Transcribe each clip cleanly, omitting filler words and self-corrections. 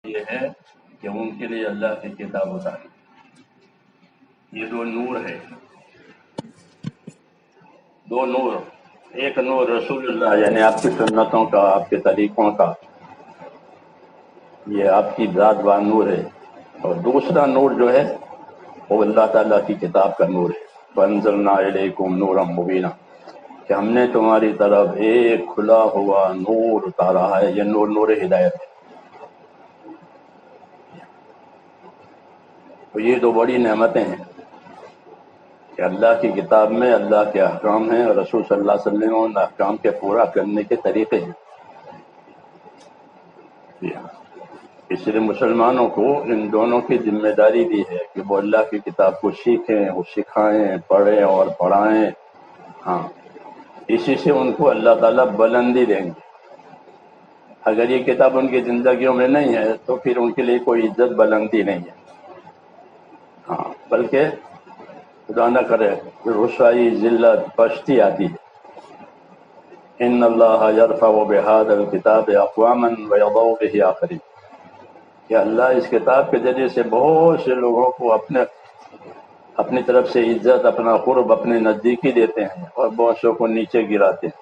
یہ ہے کہ ان کے لیے اللہ کی کتاب اتاری. یہ دو نور ہے، دو نور. ایک نور رسول اللہ یعنی آپ کی سنتوں کا، آپ کے طریقوں کا، یہ آپ کی ذات و نور ہے. اور دوسرا نور جو ہے وہ اللہ تعالیٰ کی کتاب کا نور ہے. وَأَنزَلْنَا إِلَيْكُمْ نُورًا مُبِينًا، کہ ہم نے تمہاری طرف ایک کھلا ہوا نور اتارا ہے. یہ نور نور ہدایت ہے. تو یہ دو بڑی نعمتیں ہیں کہ اللہ کی کتاب میں اللہ کے احکام ہیں اور رسول صلی اللہ علیہ وسلم ان احکام کے پورا کرنے کے طریقے ہیں. اس لیے مسلمانوں کو ان دونوں کی ذمہ داری بھی ہے کہ وہ اللہ کی کتاب کو سیکھیں، وہ سکھائیں، پڑھیں اور پڑھائیں. ہاں، اسی سے ان کو اللہ تعالیٰ بلندی دیں گے. اگر یہ کتاب ان کی زندگیوں میں نہیں ہے تو پھر ان کے لیے کوئی عزت بلندی نہیں ہے. ہاں، بلکہ خدا نہ کرے رسوائی، ذلت، پستی آتی ہے. ان اللہ یرفع بہذا الکتاب اقواما ویضع به آخرین، کہ اللہ اس کتاب کے ذریعے سے بہت سے لوگوں کو اپنی طرف سے عزت، اپنا قرب، اپنے نزدیکی دیتے ہیں اور بہت سو کو نیچے گراتے ہیں.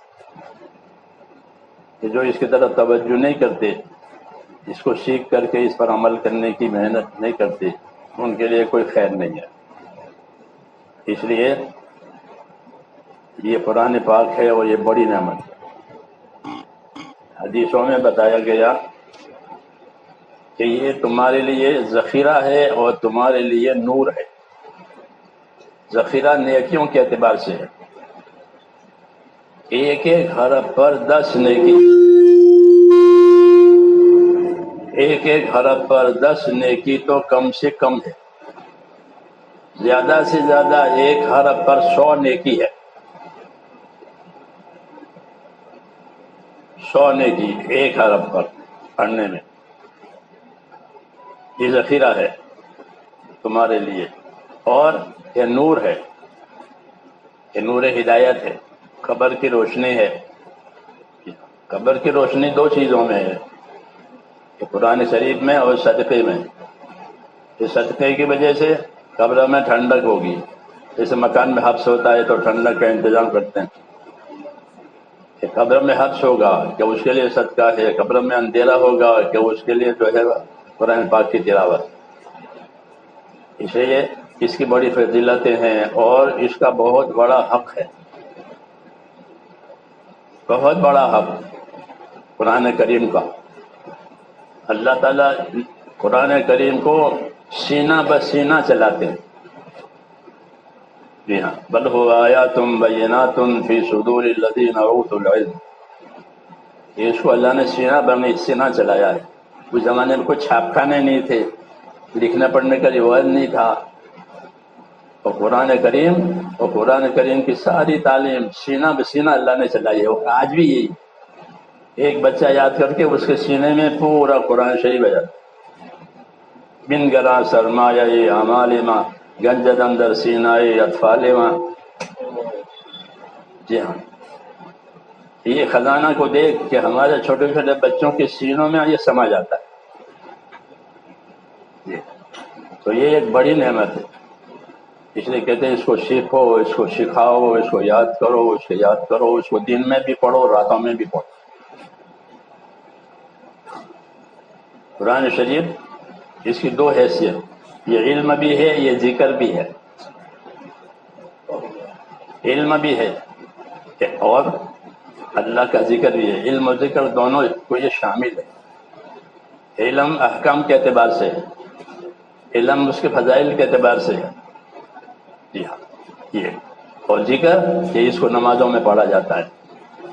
کہ جو اس کی طرف توجہ نہیں کرتے، اس کو سیکھ کر کے اس پر عمل کرنے کی محنت نہیں کرتے، ان کے لیے کوئی خیر نہیں ہے. اس لیے یہ قرآن پاک ہے اور یہ بڑی نعمت ہے. حدیثوں میں بتایا گیا کہ یہ تمہارے لیے ذخیرہ ہے اور تمہارے لیے نور ہے. ذخیرہ نیکیوں کے اعتبار سے ہے. ایک ایک حرف پر 10 نیکی، ایک ایک حرف پر 10 نیکی تو کم سے کم ہے. زیادہ سے زیادہ ایک حرف پر 100 نیکی ہے. 100 نیکی ایک حرف پر پڑھنے میں. یہ ذخیرہ ہے تمہارے لیے. اور یہ نور ہے، یہ نور ہدایت ہے، قبر کی روشنی ہے. قبر کی روشنی دو چیزوں میں ہے، کہ قرآن شریف میں اور صدقے میں. اس صدقے کی وجہ سے قبر میں ٹھنڈک ہوگی. جیسے مکان میں حبس ہوتا ہے تو ٹھنڈک کا انتظام کرتے ہیں، کہ قبر میں حبس ہوگا کہ اس کے لیے صدقہ ہے، قبر میں اندھیرا ہوگا کہ اس کے لیے جو ہے قرآن پاک کی تلاوت. اس لیے اس کی بڑی فضیلتیں ہیں اور اس کا بہت بڑا حق ہے، بہت بڑا حق قرآن کریم کا. اللہ تعالیٰ قرآن کریم کو سینہ بسینہ چلاتے ہیں. جی ہاں، بل هو آیات بینات فی صدور الذین اوتوا العلم. یہ اس کو اللہ نے سینہ چلایا ہے. اس زمانے میں کوئی چھاپ خانے نہیں تھے، لکھنے پڑھنے کا رواج نہیں تھا. اور قرآن کریم کی ساری تعلیم سینہ بسینہ اللہ نے چلائی ہے. اور آج بھی یہی، ایک بچہ یاد کر کے اس کے سینے میں پورا قرآن شریف ہے. بن گراں سرمایہ اعمال ماں گنجدم در سینائے اطفال ماں. جی ہاں، یہ خزانہ کو دیکھ کہ ہمارے چھوٹے چھوٹے بچوں کے سینوں میں یہ سما جاتا ہے. جی، تو یہ ایک بڑی نعمت ہے. اس لیے کہتے ہیں اس کو سیکھو، اس کو سکھاؤ، اس کو یاد کرو، اس کو یاد کرو، اس کو دن میں بھی پڑھو، راتوں میں بھی پڑھو. قرآن شریف اس کی دو حیثیت، یہ علم بھی ہے، یہ ذکر بھی ہے. علم بھی ہے اور اللہ کا ذکر بھی ہے. علم و ذکر دونوں کو یہ شامل ہے. علم احکام کے اعتبار سے ہے، علم اس کے فضائل کے اعتبار سے ہے. جی ہاں، یہ اور ذکر کہ اس کو نمازوں میں پڑھا جاتا ہے،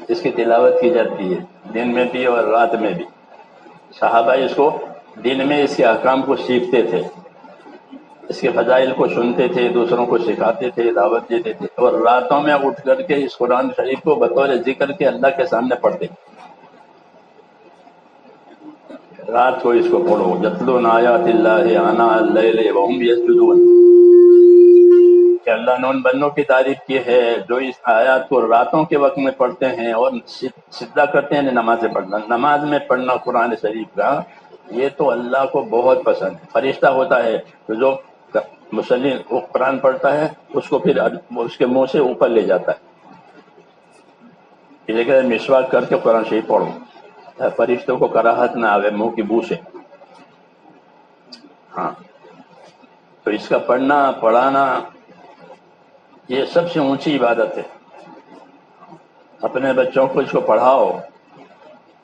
اس کی تلاوت کی جاتی ہے دن میں بھی اور رات میں بھی. صحابہ اس کو دن میں اس کے احکام کو سیکھتے تھے، اس کے فضائل کو سنتے تھے، دوسروں کو سکھاتے تھے، دعوت دیتے تھے. اور راتوں میں اٹھ کر کے اس قرآن شریف کو بطور ذکر کے اللہ کے سامنے پڑھتے. رات کو اس کو پڑھو. یتلون آیات اللہ آناء اللیل وهم یسجدون، کہ اللہ نے ان بندوں کی تعریف کی ہے جو اس آیات کو راتوں کے وقت میں پڑھتے ہیں اور سجدہ کرتے ہیں. نماز پڑھنا، نماز میں پڑھنا قرآن شریف کا یہ تو اللہ کو بہت پسند ہے. فرشتہ ہوتا ہے تو جو مصلی وہ قرآن پڑھتا ہے اس کو پھر اس کے منہ سے اوپر لے جاتا ہے، لیکن مسواک کر کے قرآن شریف پڑھو، فرشتوں کو کراہت نہ آوے منہ کی بو سے. ہاں، تو اس کا پڑھنا پڑھانا یہ سب سے اونچی عبادت ہے. اپنے بچوں کو اس کو پڑھاؤ.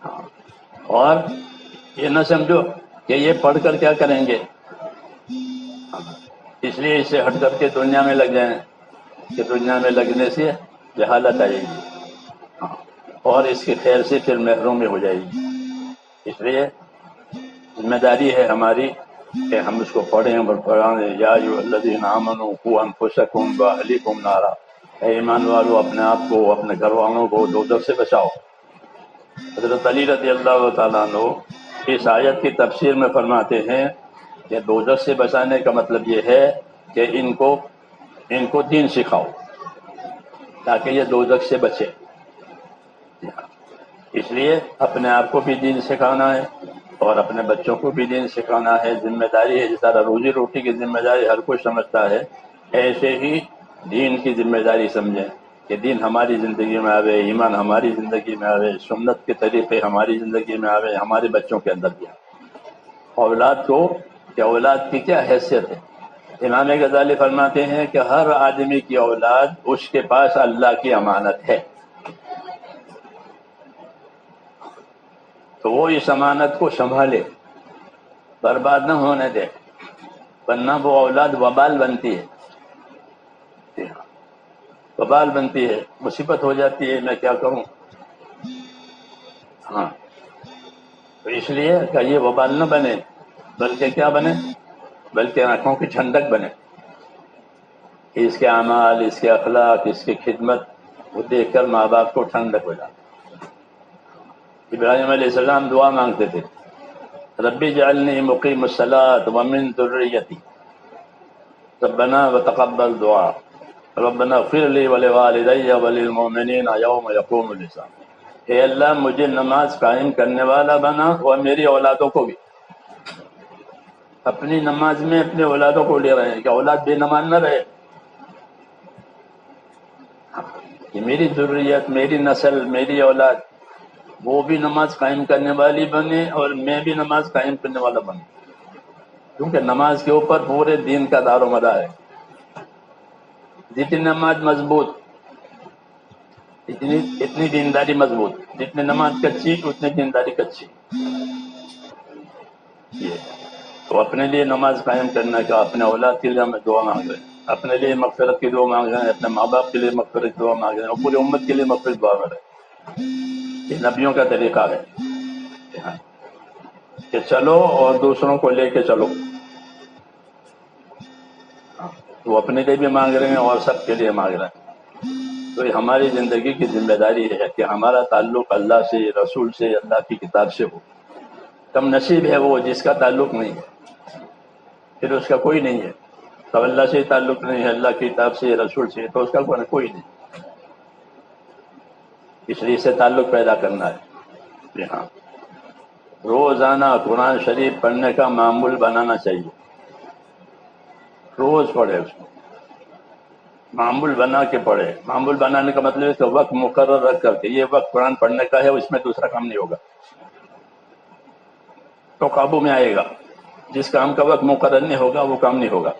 ہاں، اور یہ نہ سمجھو کہ یہ پڑھ کر کیا کریں گے، اس لیے اس سے ہٹ کر کے دنیا میں لگ جائیں کہ دنیا میں لگنے سے جہالت آئے گی. ہاں، اور اس کے خیر سے پھر محرومی ہو جائے گی. اس لیے ذمہ داری ہے ہماری کہ ہم اس کو پڑھیں اور پڑھائیں. یا ایھا الذین آمنوا قوا انفسکم واہلیکم نارا، اے ایمان والو اپنے آپ کو اپنے گھر والوں کو دوزخ سے بچاؤ. حضرت علی رضی اللہ تعالیٰ عنہ اس آیت کی تفسیر میں فرماتے ہیں کہ دوزخ سے بچانے کا مطلب یہ ہے کہ ان کو دین سکھاؤ تاکہ یہ دوزخ سے بچے. اس لیے اپنے آپ کو بھی دین سکھانا ہے اور اپنے بچوں کو بھی دین سکھانا ہے. ذمہ داری ہے. جس طرح روزی روٹی کی ذمہ داری ہر کوئی سمجھتا ہے، ایسے ہی دین کی ذمہ داری سمجھیں کہ دین ہماری زندگی میں آوے، ایمان ہماری زندگی میں آوے، سنت کے طریقے ہماری زندگی میں آوے، ہمارے بچوں کے اندر بھی آوے. اولاد کو کہ اولاد کی کیا حیثیت ہے. امام غزالی فرماتے ہیں کہ ہر آدمی کی اولاد اس کے پاس اللہ کی امانت ہے، تو وہ اس امانت کو سنبھالے، برباد نہ ہونے دے، ورنہ وہ اولاد وبال بنتی ہے. وبال بنتی ہے، مصیبت ہو جاتی ہے. میں کیا کروں. ہاں، تو اس لیے کہ یہ وبال نہ بنے، بلکہ کیا بنے، بلکہ آنکھوں کی ٹھنڈک بنے. اس کے اعمال، اس کے اخلاق، اس کی خدمت وہ دیکھ کر ماں باپ کو ٹھنڈک ہو جاتی. ابراہیم علیہ السلام دعا مانگتے تھے، ربی اجعلنی مقیم الصلاۃ ومن ذریتی ربنا وتقبل دعا ربنا اغفر لی ولوالدی وللمؤمنین یوم یقوم الحساب. اے اللہ مجھے نماز قائم کرنے والا بنا اور میری اولادوں کو بھی. اپنی نماز میں اپنے اولادوں کو لے رہے ہیں کہ اولاد بے نماز نہ رہے، کہ میری ذریت، میری نسل، میری اولاد وہ بھی نماز قائم کرنے والی بنے اور میں بھی نماز قائم کرنے والا بنوں. کیونکہ نماز کے اوپر پورے دین کا دار و مدار ہے. جتنی نماز مضبوط اتنی دینداری مضبوط، جتنی نماز کچی اتنی دینداری کچی. یہ تو اپنے لیے نماز قائم کرنے کا، اپنے اولاد کے لیے ہمیں دعا مانگ رہے ہیں، اپنے لیے مغفرت کی دعا مانگ رہے ہیں، اپنے ماں باپ کے لیے مغفرت کی دعا مانگ رہے ہیں، اور پوری امت کے لیے مغفرت دعا کر رہے ہیں. یہ نبیوں کا طریقہ ہے کہ چلو اور دوسروں کو لے کے چلو. وہ اپنے لیے بھی مانگ رہے ہیں اور سب کے لیے مانگ رہے ہیں. تو یہ ہماری زندگی کی ذمہ داری ہے کہ ہمارا تعلق اللہ سے، رسول سے، اللہ کی کتاب سے ہو. کم نصیب ہے وہ جس کا تعلق نہیں ہے، پھر اس کا کوئی نہیں ہے. تو اللہ سے تعلق نہیں ہے، اللہ کی کتاب سے، رسول سے، تو اس کا کوئی نہیں. اس لیے سے تعلق پیدا کرنا ہے. جی ہاں، روزانہ قرآن شریف پڑھنے کا معمول بنانا چاہیے. روز پڑھے، اس کو معمول بنا کے پڑھے. معمول بنانے کا مطلب ہے کہ وقت مقرر رکھ کر کے یہ وقت قرآن پڑھنے کا ہے، اس میں دوسرا کام نہیں ہوگا تو قابو میں آئے گا. جس کام کا وقت مقرر نہیں ہوگا وہ کام نہیں ہوگا،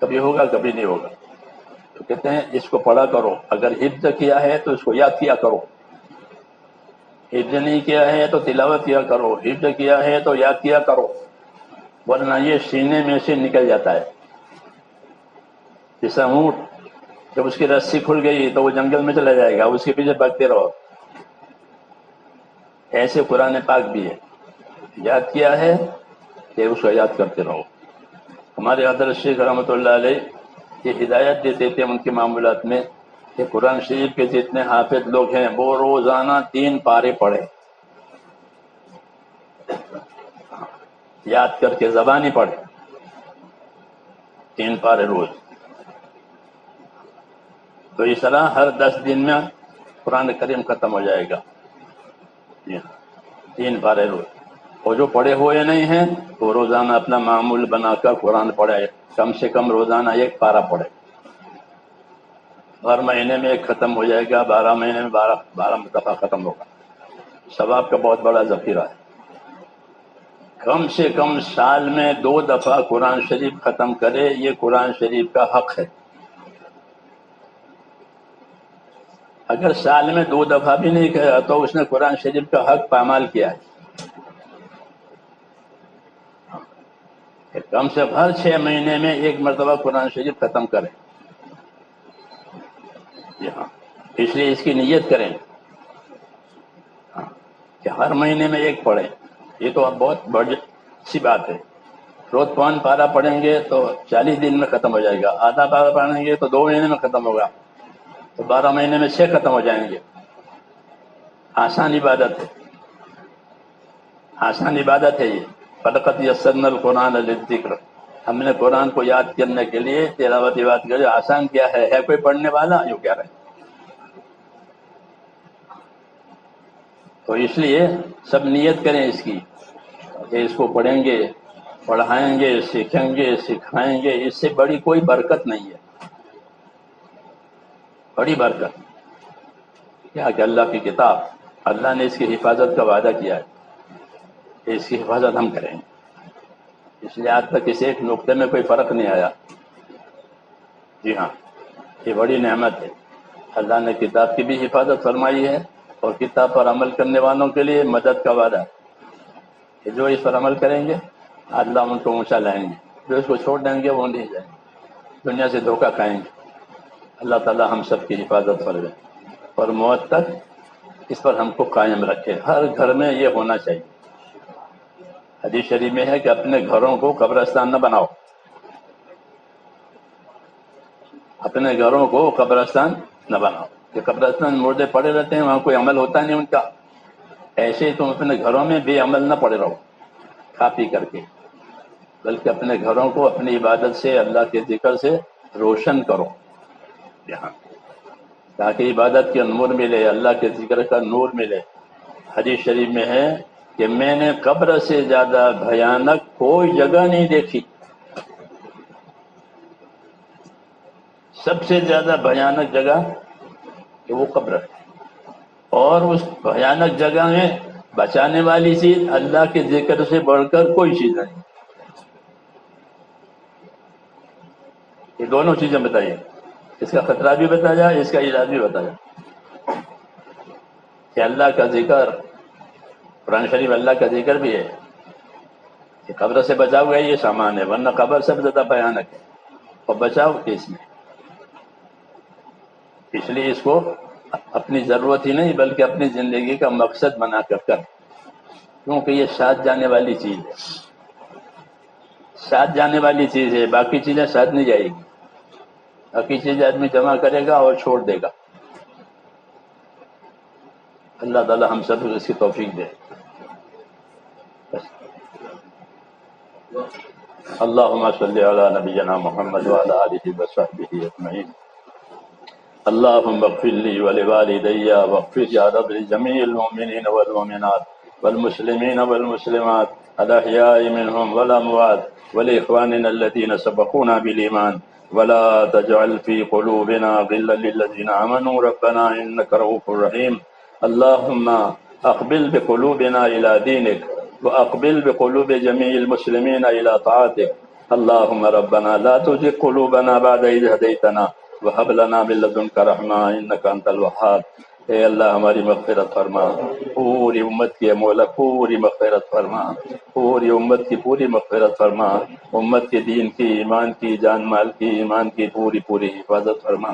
کبھی ہوگا کبھی نہیں ہوگا. تو کہتے ہیں اس کو پڑھا کرو. اگر حفظ کیا ہے تو اس کو یاد کیا کرو، حفظ نہیں کیا ہے تو تلاوت کیا کرو، حفظ کیا ہے تو یاد کیا کرو، ورنہ یہ سینے میں سے نکل جاتا ہے. جیسا اونٹ جب اس کی رسی کھل گئی تو وہ جنگل میں چلا جائے گا، اس کے پیچھے بھاگتے رہو. ایسے قرآن پاک بھی ہے، یاد کیا ہے کہ اس کو یاد کرتے رہو. ہمارے حضرت شیخ رحمۃ اللہ علیہ یہ ہدایت دیتے تھے ان کے معاملات میں کہ قرآن شریف کے جتنے حافظ لوگ ہیں وہ روزانہ 3 پارے پڑھیں، یاد کر کے زبانی پڑھیں. 3 پارے روز. تو اس طرح ہر 10 دن میں قرآن کریم ختم ہو جائے گا. 3 پارے روز. اور جو پڑھے ہوئے نہیں ہیں وہ روزانہ اپنا معمول بنا کر قرآن پڑھے، کم سے کم روزانہ ایک پارہ پڑھے۔ ہر مہینے میں ایک ختم ہو جائے گا، 12 مہینے میں 12 دفعہ ختم ہوگا، ثواب کا بہت بڑا ذخیرہ ہے۔ کم سے کم سال میں 2 دفعہ قرآن شریف ختم کرے، یہ قرآن شریف کا حق ہے۔ اگر سال میں 2 دفعہ بھی نہیں کہا تو اس نے قرآن شریف کا حق پامال کیا ہے۔ کہ کم سے کم ہر 6 مہینے میں ایک مرتبہ قرآن شریف ختم کریں۔ جی ہاں، اس لیے اس کی نیت کریں کہ ہر مہینے میں ایک پڑھیں۔ یہ تو اب بہت بڑی سی بات ہے۔ روز 5 پارہ پڑھیں گے تو 40 دن میں ختم ہو جائے گا، آدھا پارہ پڑھیں گے تو 2 مہینے میں ختم ہوگا، تو 12 مہینے میں 6 ختم ہو جائیں گے۔ آسان عبادت ہے، آسان عبادت ہے یہ۔ فَلَقَدْ يَسَّرْنَا الْقُرْآنَ لِلذِّكْرِ، ہم نے قرآن کو یاد کرنے کے لیے تلاوت یاد کرے آسان کیا ہے کوئی پڑھنے والا جو کہہ رہے ہیں؟ تو اس لیے سب نیت کریں اس کی کہ اس کو پڑھیں گے، پڑھائیں گے، سیکھیں گے، سکھائیں گے، اس سے بڑی کوئی برکت نہیں ہے۔ بڑی برکت کیا کہ اللہ کی کتاب، اللہ نے اس کی حفاظت کا وعدہ کیا ہے کہ اس کی حفاظت ہم کریں گے۔ اس لیے آج تک کسی ایک نقطے میں کوئی فرق نہیں آیا۔ جی ہاں، یہ بڑی نعمت ہے۔ اللہ نے کتاب کی بھی حفاظت فرمائی ہے اور کتاب پر عمل کرنے والوں کے لیے مدد کا وعدہ ہے کہ جو اس پر عمل کریں گے اللہ ان کو اونچا لائیں گے، جو اس کو چھوڑ دیں گے وہ نہیں جائیں گے، دنیا سے دھوکہ کھائیں گے۔ اللہ تعالی ہم سب کی حفاظت فرمائے اور موت تک اس پر ہم کو قائم رکھے۔ ہر گھر میں یہ ہونا چاہیے۔ حدیث شریف میں ہے کہ اپنے گھروں کو قبرستان نہ بناؤ، اپنے گھروں کو قبرستان نہ بناؤ، کہ قبرستان مردے پڑے رہتے ہیں، وہاں کوئی عمل ہوتا نہیں ان کا۔ ایسے ہی تم اپنے گھروں میں بے عمل نہ پڑے رہو کھا پی کر کے، بلکہ اپنے گھروں کو اپنی عبادت سے، اللہ کے ذکر سے روشن کرو یہاں، تاکہ عبادت کا نور ملے، اللہ کے ذکر کا نور ملے۔ حدیث شریف میں ہے کہ میں نے قبر سے زیادہ بھیانک کوئی جگہ نہیں دیکھی، سب سے زیادہ بھیانک جگہ کہ وہ قبر ہے، اور اس بھیانک جگہ میں بچانے والی چیز اللہ کے ذکر سے بڑھ کر کوئی چیز نہیں۔ یہ دونوں چیزیں بتائیے، اس کا خطرہ بھی بتایا، اس کا علاج بھی بتایا کہ اللہ کا ذکر، قرآن شریف اللہ کا ذکر بھی ہے کہ قبر سے بچاؤ گیا یہ سامان ہے، ورنہ قبر سب سے زیادہ بھیانک ہے، اور بچاؤ کس میں؟ اس لیے اس کو اپنی ضرورت ہی نہیں بلکہ اپنی زندگی کا مقصد بنا کر کیونکہ یہ ساتھ جانے والی چیز ہے، ساتھ جانے والی چیز ہے، باقی چیزیں ساتھ نہیں جائے گی، باقی چیزیں آدمی جمع کرے گا اور چھوڑ دے گا۔ اللہ تعالی ہم سب کو اس کی توفیق دے۔ اللهم صل على نبينا محمد وعلى آله وصحبه أجمعين۔ اللهم اغفر لي ولوالدي واغفر يا رب لجميع المؤمنين والمؤمنات والمسلمين والمسلمات الأحياء منهم والأموات، ولإخواننا الذين سبقونا بالإيمان، ولا تجعل في قلوبنا غلا للذين آمنوا ربنا إنك رؤوف رحيم۔ اللهم أقبل بقلوبنا إلى دينك، وأقبل بقلوب جميع المسلمين إلى طاعتك۔ اللهم ربنا لا تزغ قلوبنا بعد إذ هديتنا وهب لنا من لدنك رحمة إنك أنت الوهاب۔ اے اللہ ہماری مغفرت فرما، پوری امت کی مولا پوری مغفرت فرما، پوری امت کی پوری مغفرت فرما، امت کے دین کی، ایمان کی، جان مال کی، ایمان کی پوری حفاظت فرما۔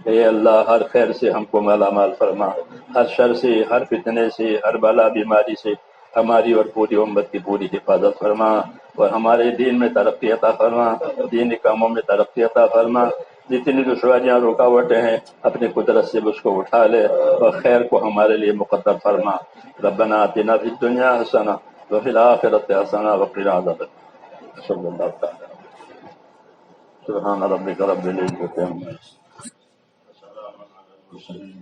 اے اللہ ہر خیر سے ہم کو مالا مال فرما، ہر شر سے، ہر فتنے سے، ہر بلا بیماری سے ہماری اور پوری امت کی پوری حفاظت فرما، اور ہمارے دین میں ترقی عطا فرما، دینی کاموں میں ترقی عطا فرما۔ جتنی دشواریاں رکاوٹیں ہیں اپنی قدرت سے اس کو اٹھا لے اور خیر کو ہمارے لیے مقدر فرما۔ ربنا آتنا فی الدنیا حسنہ وفی الآخرۃ حسنہ وقنا عذاب النار۔ صلی اللہ تعالی سبحان ربک رب العزۃ عما یصفون وسلام علی المرسلین۔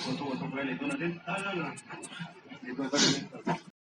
Foto-foto ko yan. Ito natin. Ah, no, no. Ito pa rin.